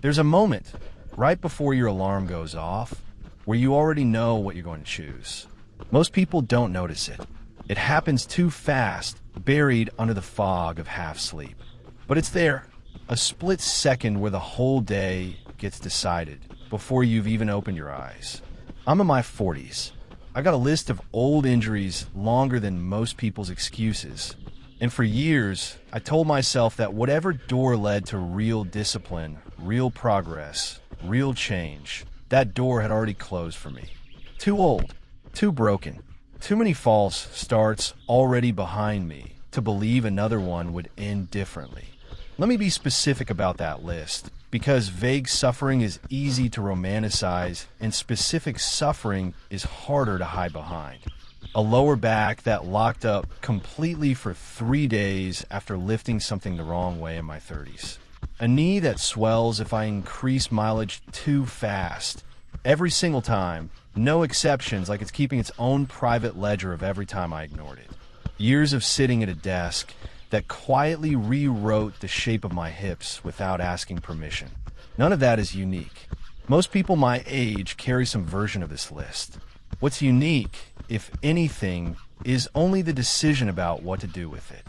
There's a moment right before your alarm goes off where you already know what you're going to choose. Most people don't notice it. It happens too fast, buried under the fog of half sleep. But it's there, a split second where the whole day gets decided before you've even opened your eyes. I'm in my 40s. I got a list of old injuries longer than most people's excuses. And for years, I told myself that whatever door led to real discipline, real progress, real change, that door had already closed for me. Too old, too broken, too many false starts already behind me to believe another one would end differently. Let me be specific about that list, because vague suffering is easy to romanticize and specific suffering is harder to hide behind. A lower back that locked up completely for 3 days after lifting something the wrong way in my 30s. A knee that swells if I increase mileage too fast. Every single time, no exceptions, like it's keeping its own private ledger of every time I ignored it. Years of sitting at a desk that quietly rewrote the shape of my hips without asking permission. None of that is unique. Most people my age carry some version of this list. What's unique, if anything, is only the decision about what to do with it.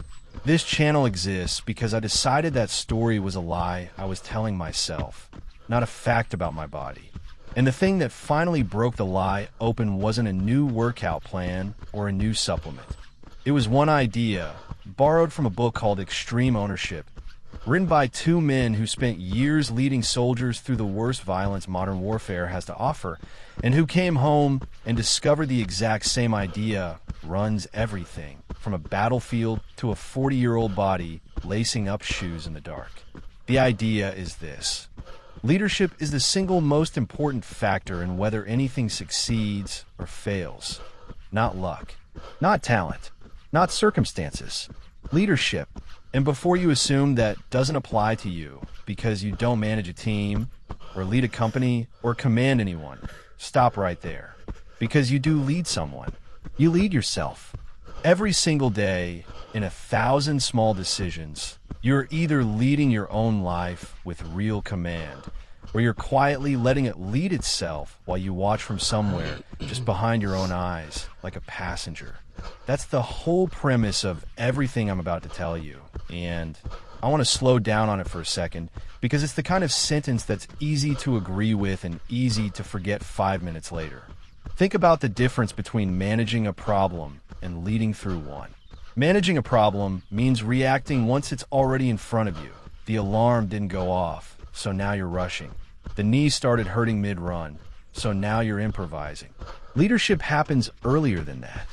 This channel exists because I decided that story was a lie I was telling myself, not a fact about my body. And the thing that finally broke the lie open wasn't a new workout plan or a new supplement. It was one idea, borrowed from a book called Extreme Ownership, written by two men who spent years leading soldiers through the worst violence modern warfare has to offer, and who came home and discovered the exact same idea runs everything, from a battlefield to a 40-year-old body lacing up shoes in the dark. The idea is this. Leadership is the single most important factor in whether anything succeeds or fails. Not luck, not talent, not circumstances. Leadership. And before you assume that doesn't apply to you because you don't manage a team or lead a company or command anyone, stop right there. Because you do lead someone. You lead yourself. Every single day, in 1,000 small decisions, you're either leading your own life with real command, or you're quietly letting it lead itself while you watch from somewhere, just behind your own eyes, like a passenger. That's the whole premise of everything I'm about to tell you. And I want to slow down on it for a second, because it's the kind of sentence that's easy to agree with and easy to forget 5 minutes later. Think about the difference between managing a problem and leading through one. Managing a problem means reacting once it's already in front of you. The alarm didn't go off, so now you're rushing. The knee started hurting mid-run, so now you're improvising. Leadership happens earlier than that.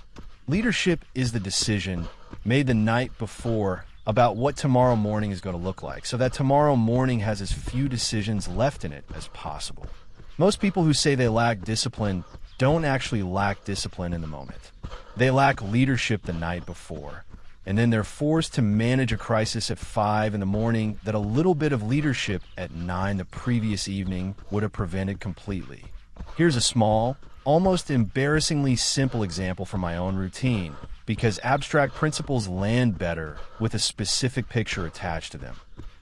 Leadership is the decision made the night before about what tomorrow morning is going to look like, so that tomorrow morning has as few decisions left in it as possible. Most people who say they lack discipline don't actually lack discipline in the moment. They lack leadership the night before, and then they're forced to manage a crisis at 5 in the morning that a little bit of leadership at 9 the previous evening would have prevented completely. Here's a small, almost embarrassingly simple example from my own routine, because abstract principles land better with a specific picture attached to them.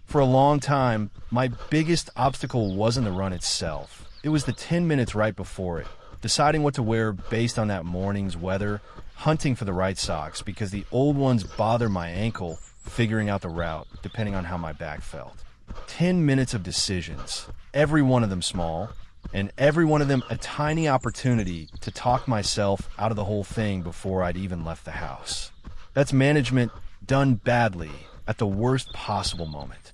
For a long time, my biggest obstacle wasn't the run itself. It was the 10 minutes right before it, deciding what to wear based on that morning's weather, hunting for the right socks because the old ones bother my ankle, figuring out the route depending on how my back felt. 10 minutes of decisions, every one of them small, and every one of them a tiny opportunity to talk myself out of the whole thing before I'd even left the house. That's management done badly at the worst possible moment.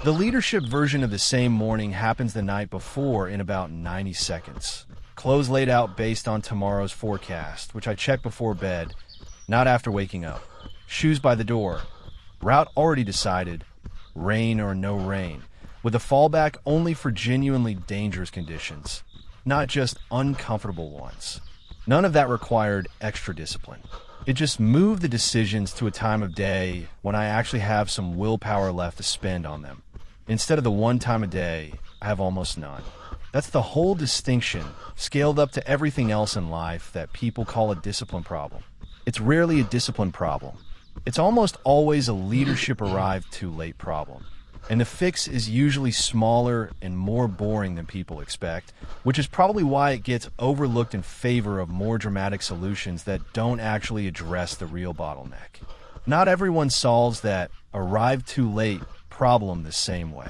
The leadership version of the same morning happens the night before in about 90 seconds. Clothes laid out based on tomorrow's forecast, which I check before bed, not after waking up. Shoes by the door. Route already decided, rain or no rain, with a fallback only for genuinely dangerous conditions, not just uncomfortable ones. None of that required extra discipline. It just moved the decisions to a time of day when I actually have some willpower left to spend on them. Instead of the one time a day, I have almost none. That's the whole distinction, scaled up to everything else in life that people call a discipline problem. It's rarely a discipline problem. It's almost always a leadership arrived too late problem. And the fix is usually smaller and more boring than people expect, which is probably why it gets overlooked in favor of more dramatic solutions that don't actually address the real bottleneck. Not everyone solves that arrive too late problem the same way.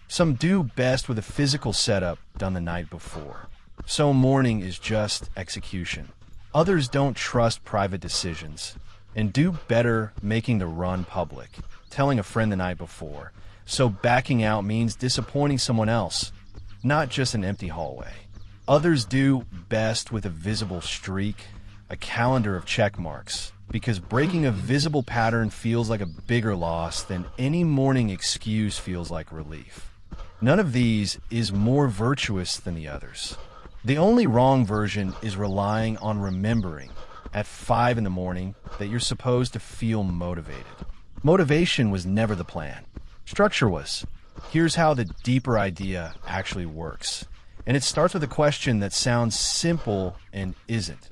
Some do best with a physical setup done the night before. So mourning is just execution. Others don't trust private decisions and do better making the run public, telling a friend the night before. So backing out means disappointing someone else, not just an empty hallway. Others do best with a visible streak, a calendar of check marks, because breaking a visible pattern feels like a bigger loss than any morning excuse feels like relief. None of these is more virtuous than the others. The only wrong version is relying on remembering at 5 in the morning that you're supposed to feel motivated. Motivation was never the plan. Structure was. Here's how the deeper idea actually works. And it starts with a question that sounds simple and isn't.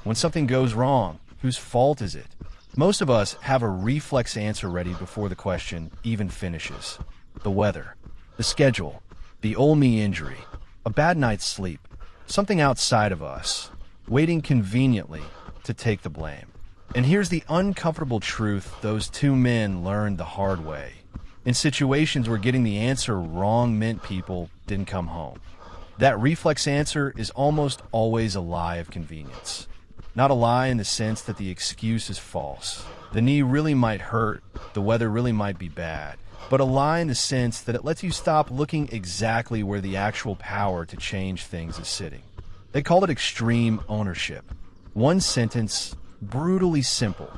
When something goes wrong, whose fault is it? Most of us have a reflex answer ready before the question even finishes. The weather, the schedule, the old me injury, a bad night's sleep, something outside of us, waiting conveniently to take the blame. And here's the uncomfortable truth those two men learned the hard way. In situations where getting the answer wrong meant people didn't come home. That reflex answer is almost always a lie of convenience. Not a lie in the sense that the excuse is false. The knee really might hurt, the weather really might be bad, but a lie in the sense that it lets you stop looking exactly where the actual power to change things is sitting. They call it extreme ownership. One sentence, brutally simple.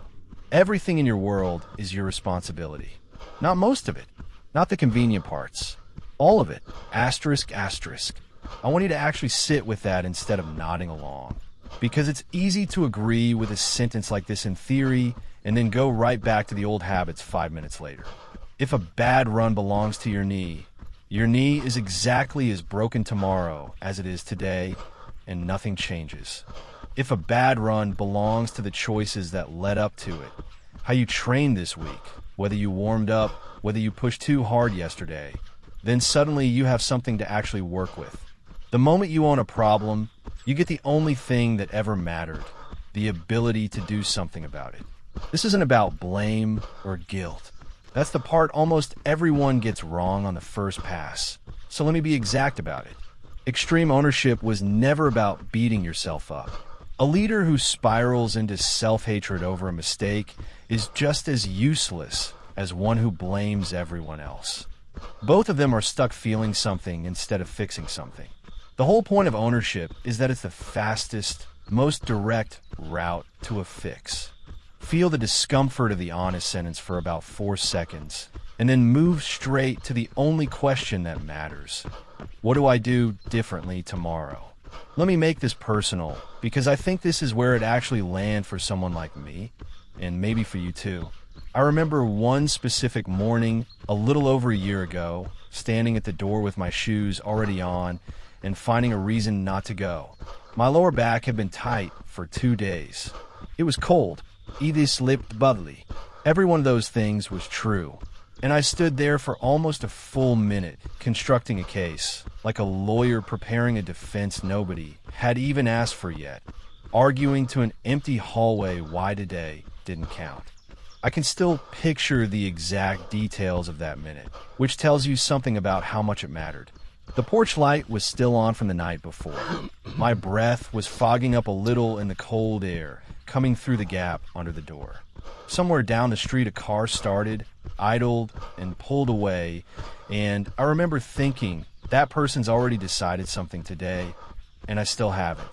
Everything in your world is your responsibility. Not most of it. Not the convenient parts. All of it. Asterisk, asterisk. I want you to actually sit with that instead of nodding along. Because it's easy to agree with a sentence like this in theory and then go right back to the old habits 5 minutes later. If a bad run belongs to your knee is exactly as broken tomorrow as it is today, and nothing changes. If a bad run belongs to the choices that led up to it, how you trained this week, whether you warmed up, whether you pushed too hard yesterday, then suddenly you have something to actually work with. The moment you own a problem, you get the only thing that ever mattered, the ability to do something about it. This isn't about blame or guilt. That's the part almost everyone gets wrong on the first pass. So let me be exact about it. Extreme ownership was never about beating yourself up. A leader who spirals into self-hatred over a mistake is just as useless as one who blames everyone else. Both of them are stuck feeling something instead of fixing something. The whole point of ownership is that it's the fastest, most direct route to a fix. Feel the discomfort of the honest sentence for about 4 seconds, and then move straight to the only question that matters. What do I do differently tomorrow? Let me make this personal, because I think this is where it actually lands for someone like me, and maybe for you too. I remember one specific morning, a little over a year ago, standing at the door with my shoes already on, and finding a reason not to go. My lower back had been tight for 2 days. It was cold. Either slipped badly. Every one of those things was true. And I stood there for almost a full minute, constructing a case, like a lawyer preparing a defense nobody had even asked for yet, arguing to an empty hallway why today didn't count. I can still picture the exact details of that minute, which tells you something about how much it mattered. The porch light was still on from the night before. My breath was fogging up a little in the cold air, coming through the gap under the door. Somewhere down the street, a car started, idled, and pulled away, and I remember thinking, that person's already decided something today, and I still haven't.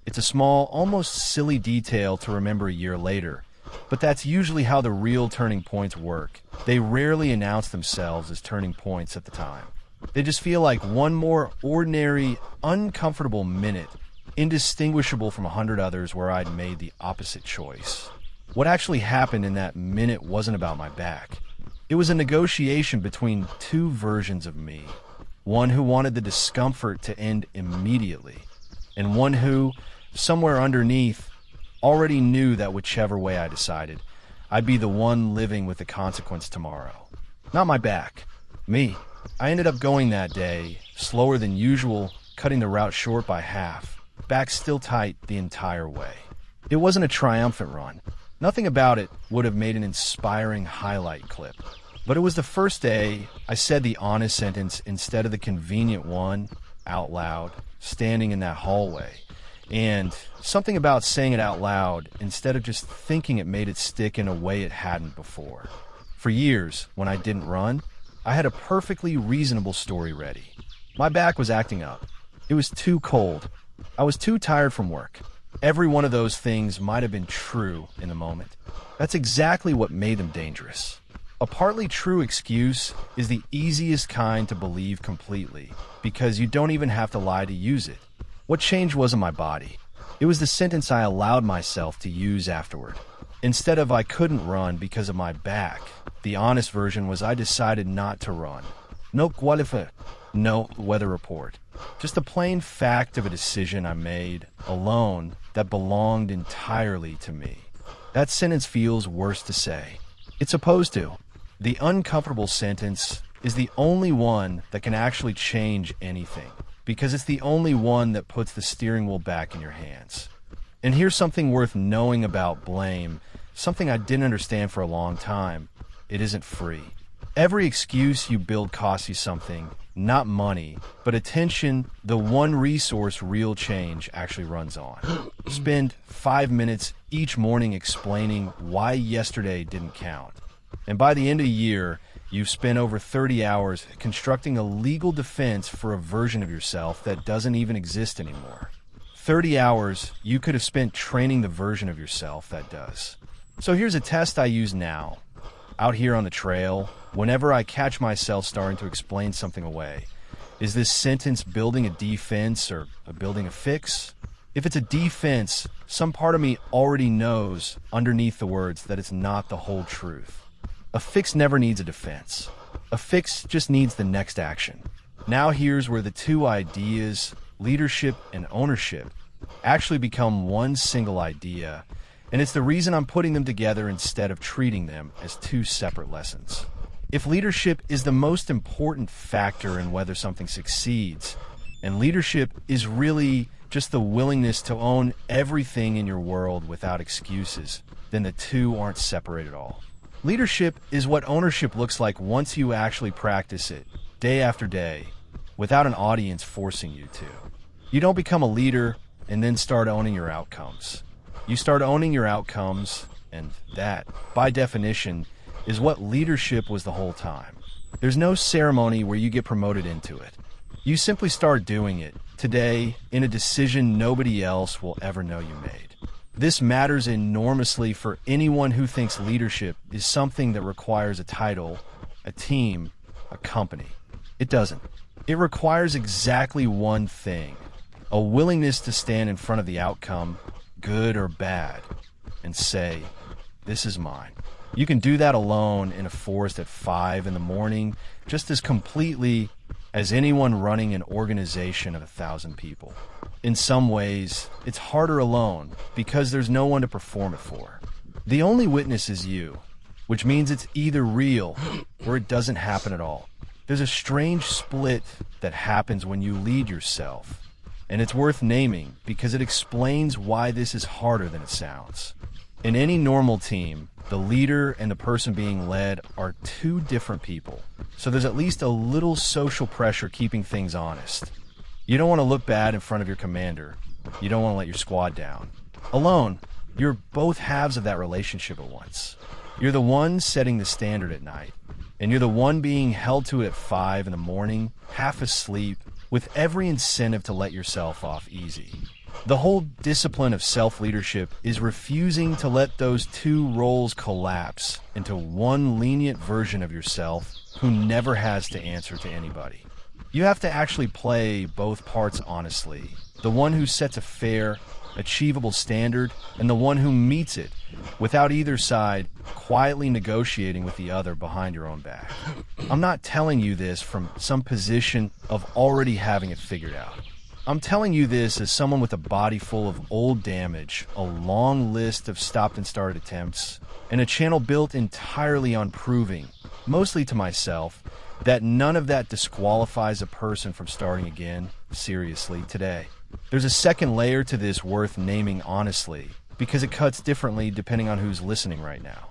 It's a small, almost silly detail to remember a year later, but that's usually how the real turning points work. They rarely announce themselves as turning points at the time. They just feel like one more ordinary, uncomfortable minute, indistinguishable from 100 others where I'd made the opposite choice. What actually happened in that minute wasn't about my back. It was a negotiation between two versions of me. One who wanted the discomfort to end immediately, and one who, somewhere underneath, already knew that whichever way I decided, I'd be the one living with the consequence tomorrow. Not my back. Me. I ended up going that day, slower than usual, cutting the route short by half, back still tight the entire way. It wasn't a triumphant run. Nothing about it would have made an inspiring highlight clip. But it was the first day I said the honest sentence instead of the convenient one out loud, standing in that hallway. And something about saying it out loud instead of just thinking it made it stick in a way it hadn't before. For years, when I didn't run, I had a perfectly reasonable story ready. My back was acting up. It was too cold. I was too tired from work. Every one of those things might have been true in the moment. That's exactly what made them dangerous. A partly true excuse is the easiest kind to believe completely because you don't even have to lie to use it. What changed wasn't my body. It was the sentence I allowed myself to use afterward. Instead of "I couldn't run because of my back," the honest version was I decided not to run. No qualifier, no weather report. Just the plain fact of a decision I made alone that belonged entirely to me. That sentence feels worse to say. It's supposed to. The uncomfortable sentence is the only one that can actually change anything, because it's the only one that puts the steering wheel back in your hands. And here's something worth knowing about blame, something I didn't understand for a long time. It isn't free. Every excuse you build costs you something, not money, but attention, the one resource real change actually runs on. Spend 5 minutes each morning explaining why yesterday didn't count. And by the end of the year, you've spent over 30 hours constructing a legal defense for a version of yourself that doesn't even exist anymore. 30 hours you could have spent training the version of yourself that does. So here's a test I use now. Out here on the trail, whenever I catch myself starting to explain something away, is this sentence building a defense or building a fix? If it's a defense, some part of me already knows underneath the words that it's not the whole truth. A fix never needs a defense. A fix just needs the next action. Now here's where the two ideas, leadership and ownership, actually become one single idea, and it's the reason I'm putting them together instead of treating them as two separate lessons. If leadership is the most important factor in whether something succeeds, and leadership is really just the willingness to own everything in your world without excuses, then the two aren't separate at all. Leadership is what ownership looks like once you actually practice it, day after day, without an audience forcing you to. You don't become a leader and then start owning your outcomes. You start owning your outcomes, and that, by definition, is what leadership was the whole time. There's no ceremony where you get promoted into it. You simply start doing it, today, in a decision nobody else will ever know you made. This matters enormously for anyone who thinks leadership is something that requires a title, a team, a company. It doesn't. It requires exactly one thing: a willingness to stand in front of the outcome, good or bad, and say, "This is mine." You can do that alone in a forest at 5 in the morning just as completely as anyone running an organization of 1,000 people. In some ways, it's harder alone because there's no one to perform it for. The only witness is you, which means it's either real or it doesn't happen at all. There's a strange split that happens when you lead yourself, and it's worth naming because it explains why this is harder than it sounds. In any normal team, the leader and the person being led are two different people, so there's at least a little social pressure keeping things honest. You don't want to look bad in front of your commander. You don't want to let your squad down. Alone, you're both halves of that relationship at once. You're the one setting the standard at night, and you're the one being held to it at 5 in the morning, half asleep, with every incentive to let yourself off easy. The whole discipline of self-leadership is refusing to let those two roles collapse into one lenient version of yourself who never has to answer to anybody. You have to actually play both parts honestly. The one who sets a fair, achievable standard, and the one who meets it, without either side quietly negotiating with the other behind your own back. I'm not telling you this from some position of already having it figured out. I'm telling you this as someone with a body full of old damage, a long list of stopped and started attempts, and a channel built entirely on proving, mostly to myself, that none of that disqualifies a person from starting again, seriously, today. There's a second layer to this worth naming honestly, because it cuts differently depending on who's listening right now.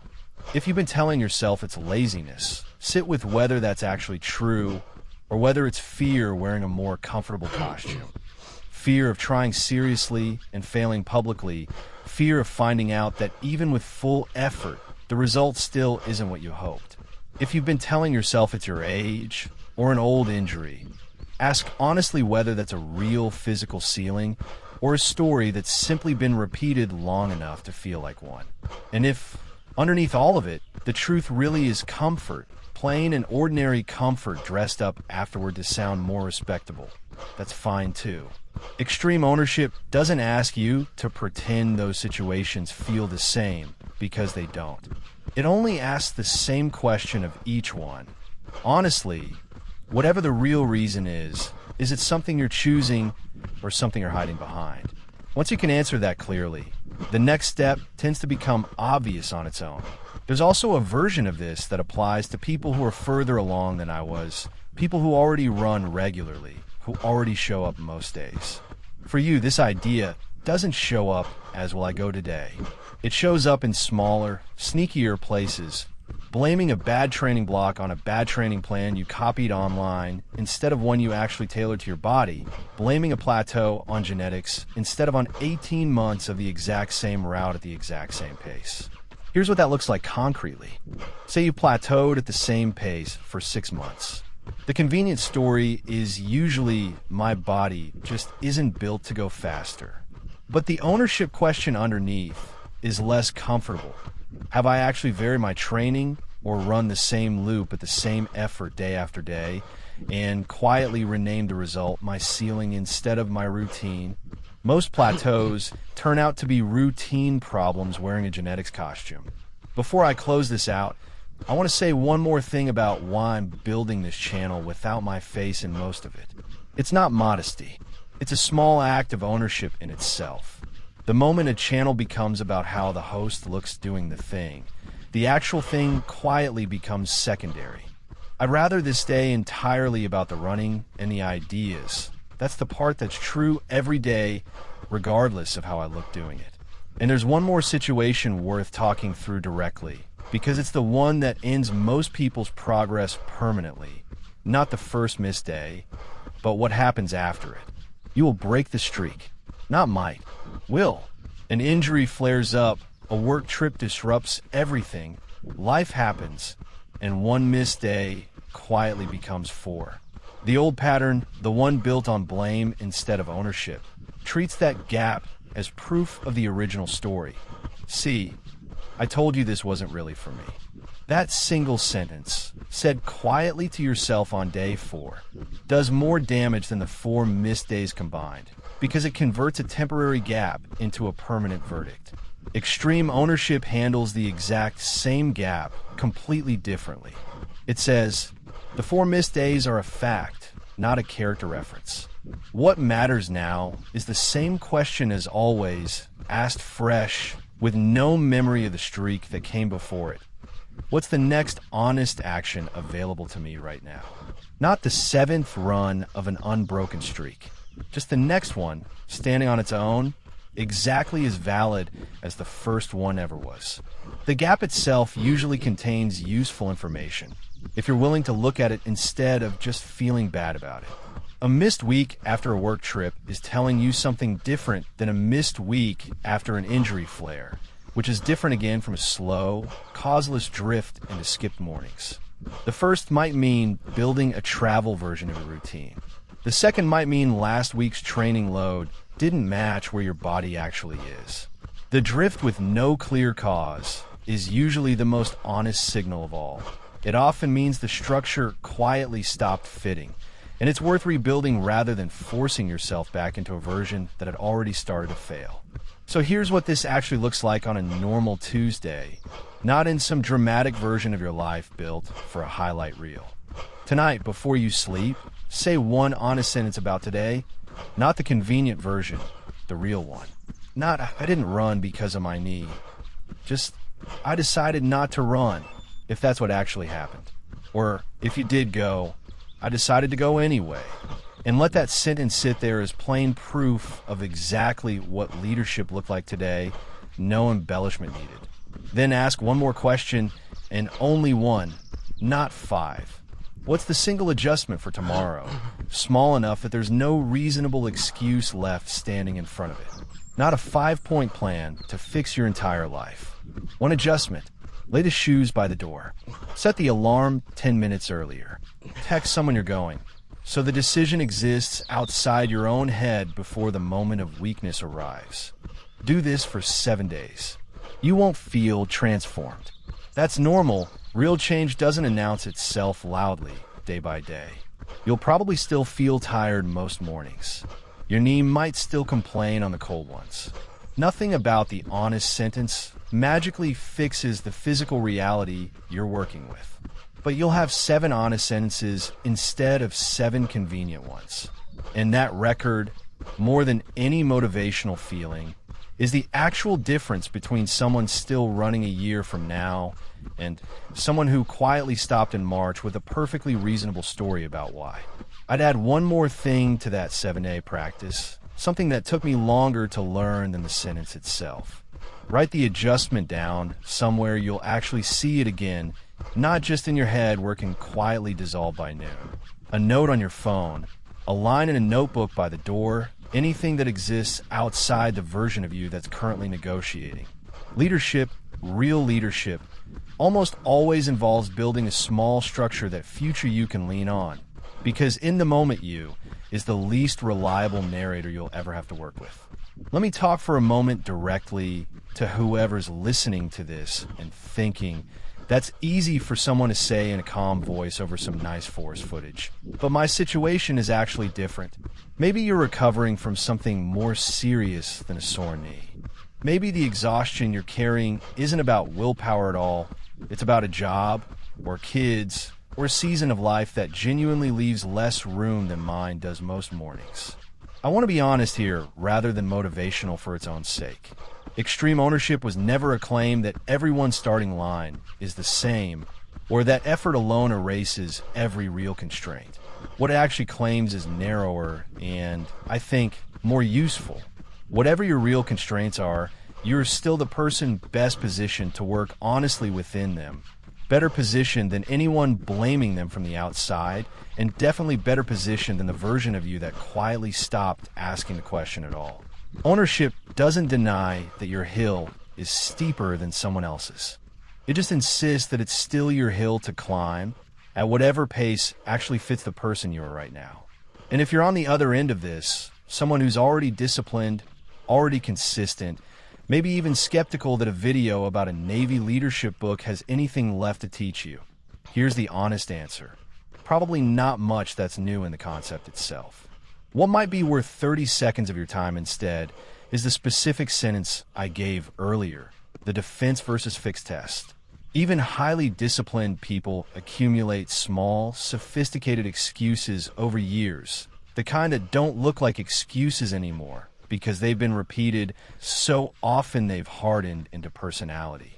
If you've been telling yourself it's laziness, sit with whether that's actually true or whether it's fear wearing a more comfortable costume. Fear of trying seriously and failing publicly. Fear of finding out that even with full effort, the result still isn't what you hoped. If you've been telling yourself it's your age or an old injury, ask honestly whether that's a real physical ceiling or a story that's simply been repeated long enough to feel like one. And if, underneath all of it, the truth really is comfort, plain and ordinary comfort dressed up afterward to sound more respectable, that's fine too. Extreme ownership doesn't ask you to pretend those situations feel the same, because they don't. It only asks the same question of each one. Honestly, whatever the real reason is it something you're choosing or something you're hiding behind? Once you can answer that clearly, the next step tends to become obvious on its own. There's also a version of this that applies to people who are further along than I was, people who already run regularly, who already show up most days. For you, this idea doesn't show up as will I go today. It shows up in smaller, sneakier places, blaming a bad training block on a bad training plan you copied online instead of one you actually tailored to your body, blaming a plateau on genetics instead of on 18 months of the exact same route at the exact same pace. Here's what that looks like concretely. Say you plateaued at the same pace for 6 months. The convenient story is usually my body just isn't built to go faster. But the ownership question underneath is less comfortable. Have I actually varied my training or run the same loop at the same effort day after day and quietly renamed the result my ceiling instead of my routine? Most plateaus turn out to be routine problems wearing a genetics costume. Before I close this out, I want to say one more thing about why I'm building this channel without my face in most of it. It's not modesty. It's a small act of ownership in itself. The moment a channel becomes about how the host looks doing the thing, the actual thing quietly becomes secondary. I'd rather this stay entirely about the running and the ideas. That's the part that's true every day, regardless of how I look doing it. And there's one more situation worth talking through directly, because it's the one that ends most people's progress permanently. Not the first missed day, but what happens after it. You will break the streak. Not might. Will. An injury flares up, a work trip disrupts everything, life happens, and one missed day quietly becomes 4. The old pattern, the one built on blame instead of ownership, treats that gap as proof of the original story. See, I told you this wasn't really for me. That single sentence, said quietly to yourself on day 4, does more damage than the 4 missed days combined, because it converts a temporary gap into a permanent verdict. Extreme ownership handles the exact same gap completely differently. It says, the 4 missed days are a fact, not a character reference. What matters now is the same question as always, asked fresh, with no memory of the streak that came before it. What's the next honest action available to me right now? Not the 7th run of an unbroken streak. Just the next one, standing on its own, exactly as valid as the first one ever was. The gap itself usually contains useful information, if you're willing to look at it instead of just feeling bad about it. A missed week after a work trip is telling you something different than a missed week after an injury flare, which is different again from a slow, causeless drift into skipped mornings. The first might mean building a travel version of a routine. The second might mean last week's training load didn't match where your body actually is. The drift with no clear cause is usually the most honest signal of all. It often means the structure quietly stopped fitting, and it's worth rebuilding rather than forcing yourself back into a version that had already started to fail. So here's what this actually looks like on a normal Tuesday, not in some dramatic version of your life built for a highlight reel. Tonight, before you sleep, say one honest sentence about today, not the convenient version, the real one. Not, I didn't run because of my knee. Just, I decided not to run, if that's what actually happened. Or if you did go, I decided to go anyway. And let that sentence sit there as plain proof of exactly what leadership looked like today, no embellishment needed. Then ask one more question, and only one, not 5. What's the single adjustment for tomorrow? Small enough that there's no reasonable excuse left standing in front of it. Not a 5-point plan to fix your entire life. One adjustment. Lay the shoes by the door. Set the alarm 10 minutes earlier. Text someone you're going. So the decision exists outside your own head before the moment of weakness arrives. Do this for 7 days. You won't feel transformed. That's normal. Real change doesn't announce itself loudly, day by day. You'll probably still feel tired most mornings. Your knee might still complain on the cold ones. Nothing about the honest sentence magically fixes the physical reality you're working with. But you'll have 7 honest sentences instead of 7 convenient ones. And that record, more than any motivational feeling, is the actual difference between someone still running a year from now and someone who quietly stopped in March with a perfectly reasonable story about why. I'd add one more thing to that 7A practice, something that took me longer to learn than the sentence itself. Write the adjustment down somewhere you'll actually see it again, not just in your head where it can quietly dissolve by noon. A note on your phone, a line in a notebook by the door, anything that exists outside the version of you that's currently negotiating. Leadership, real leadership, almost always involves building a small structure that future you can lean on, because in the moment you is the least reliable narrator you'll ever have to work with. Let me talk for a moment directly to whoever's listening to this and thinking, that's easy for someone to say in a calm voice over some nice forest footage. But my situation is actually different. Maybe you're recovering from something more serious than a sore knee. Maybe the exhaustion you're carrying isn't about willpower at all. It's about a job, or kids, or a season of life that genuinely leaves less room than mine does most mornings. I want to be honest here rather than motivational for its own sake. Extreme ownership was never a claim that everyone's starting line is the same, or that effort alone erases every real constraint. What it actually claims is narrower and, I think, more useful. Whatever your real constraints are, you're still the person best positioned to work honestly within them. Better positioned than anyone blaming them from the outside, and definitely better positioned than the version of you that quietly stopped asking the question at all. Ownership doesn't deny that your hill is steeper than someone else's. It just insists that it's still your hill to climb at whatever pace actually fits the person you are right now. And if you're on the other end of this, someone who's already disciplined, already consistent, maybe even skeptical that a video about a Navy leadership book has anything left to teach you, here's the honest answer. Probably not much that's new in the concept itself. What might be worth 30 seconds of your time instead is the specific sentence I gave earlier, the defense versus fix test. Even highly disciplined people accumulate small, sophisticated excuses over years, the kind that don't look like excuses anymore because they've been repeated so often they've hardened into personality.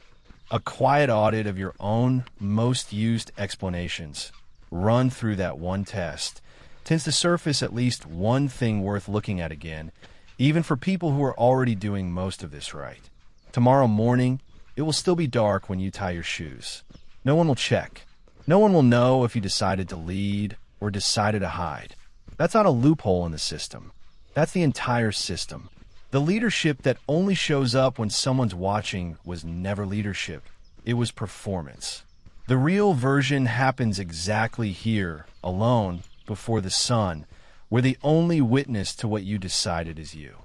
A quiet audit of your own most used explanations, run through that one test, tends to surface at least one thing worth looking at again, even for people who are already doing most of this right. Tomorrow morning, it will still be dark when you tie your shoes. No one will check. No one will know if you decided to lead or decided to hide. That's not a loophole in the system. That's the entire system. The leadership that only shows up when someone's watching was never leadership. It was performance. The real version happens exactly here, alone, before the sun, where the only witness to what you decided is you.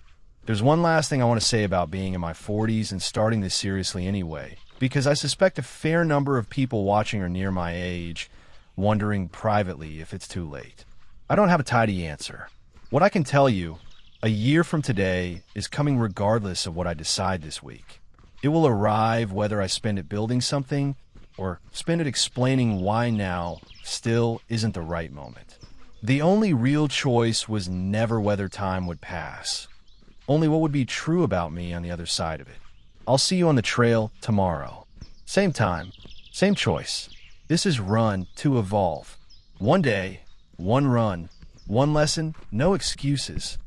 There's one last thing I want to say about being in my 40s and starting this seriously anyway, because I suspect a fair number of people watching are near my age, wondering privately if it's too late. I don't have a tidy answer. What I can tell you, a year from today is coming regardless of what I decide this week. It will arrive whether I spend it building something or spend it explaining why now still isn't the right moment. The only real choice was never whether time would pass, only what would be true about me on the other side of it. I'll see you on the trail tomorrow. Same time, same choice. This is Run to Evolve. One day, one run, one lesson, no excuses.